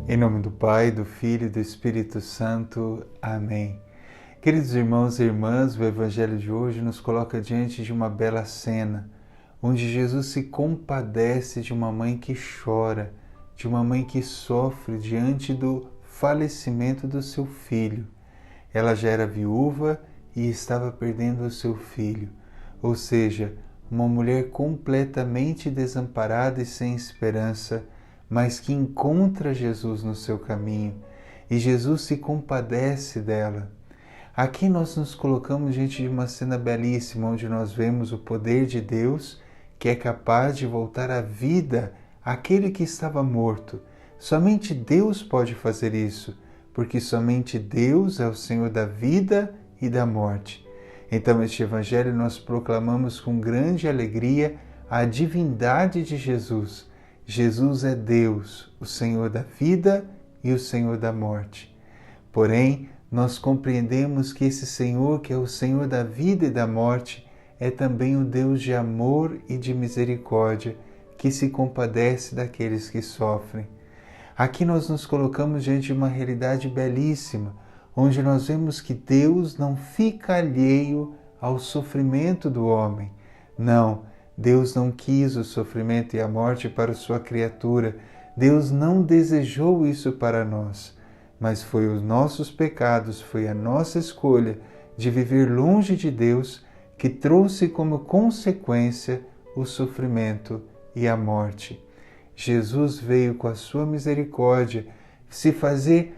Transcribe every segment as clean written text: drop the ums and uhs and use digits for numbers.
Em nome do Pai, do Filho e do Espírito Santo. Amém. Queridos irmãos e irmãs, o Evangelho de hoje nos coloca diante de uma bela cena, onde Jesus se compadece de uma mãe que chora, de uma mãe que sofre diante do falecimento do seu filho. Ela já era viúva e estava perdendo o seu filho, ou seja, uma mulher completamente desamparada e sem esperança, mas que encontra Jesus no seu caminho, e Jesus se compadece dela. Aqui nós nos colocamos diante de uma cena belíssima, onde nós vemos o poder de Deus, que é capaz de voltar à vida aquele que estava morto. Somente Deus pode fazer isso, porque somente Deus é o Senhor da vida e da morte. Então, este Evangelho nós proclamamos com grande alegria a divindade de Jesus. Jesus é Deus, o Senhor da vida e o Senhor da morte. Porém, nós compreendemos que esse Senhor, que é o Senhor da vida e da morte, é também o Deus de amor e de misericórdia, que se compadece daqueles que sofrem. Aqui nós nos colocamos diante de uma realidade belíssima, onde nós vemos que Deus não fica alheio ao sofrimento do homem. Não, Deus não quis o sofrimento e a morte para sua criatura. Deus não desejou isso para nós. Mas foi os nossos pecados, foi a nossa escolha de viver longe de Deus que trouxe como consequência o sofrimento e a morte. Jesus veio com a sua misericórdia se fazer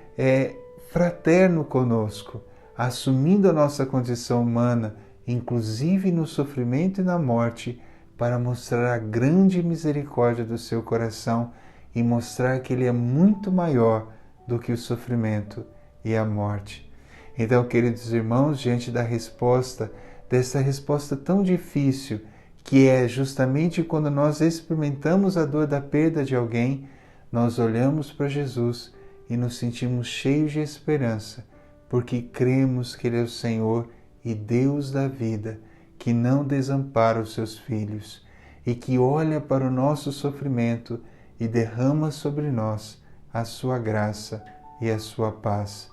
fraterno conosco, assumindo a nossa condição humana, inclusive no sofrimento e na morte, para mostrar a grande misericórdia do seu coração e mostrar que Ele é muito maior do que o sofrimento e a morte. Então, queridos irmãos, diante dessa resposta tão difícil, que é justamente quando nós experimentamos a dor da perda de alguém, nós olhamos para Jesus e nos sentimos cheios de esperança, porque cremos que Ele é o Senhor e Deus da vida, que não desampara os seus filhos e que olha para o nosso sofrimento e derrama sobre nós a sua graça e a sua paz.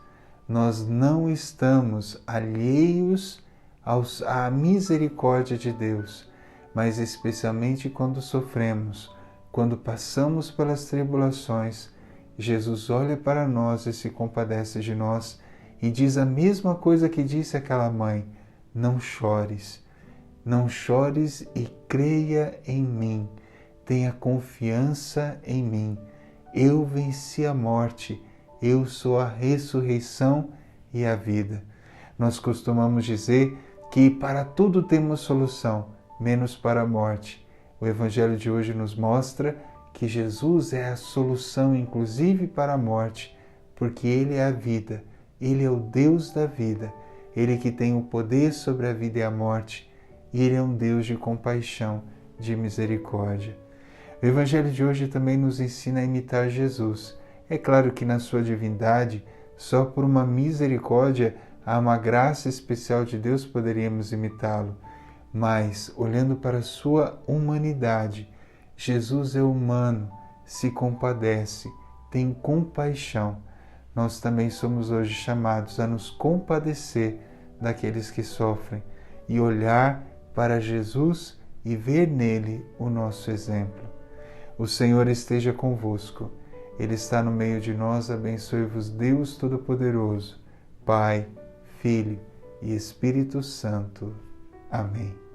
Nós não estamos alheios à misericórdia de Deus, mas especialmente quando sofremos, quando passamos pelas tribulações, Jesus olha para nós e se compadece de nós e diz a mesma coisa que disse aquela mãe: não chores, não chores e creia em mim, tenha confiança em mim. Eu venci a morte, eu sou a ressurreição e a vida. Nós costumamos dizer que para tudo temos solução, menos para a morte. O Evangelho de hoje nos mostra que Jesus é a solução, inclusive para a morte, porque Ele é a vida, Ele é o Deus da vida, Ele que tem o poder sobre a vida e a morte, e Ele é um Deus de compaixão, de misericórdia. O Evangelho de hoje também nos ensina a imitar Jesus. É claro que na sua divindade, só por uma misericórdia, há uma graça especial de Deus poderíamos imitá-lo. Mas, olhando para a sua humanidade, Jesus é humano, se compadece, tem compaixão. Nós também somos hoje chamados a nos compadecer daqueles que sofrem e olhar para Jesus e ver nele o nosso exemplo. O Senhor esteja convosco. Ele está no meio de nós. Abençoe-vos Deus Todo-Poderoso, Pai, Filho e Espírito Santo. Amém.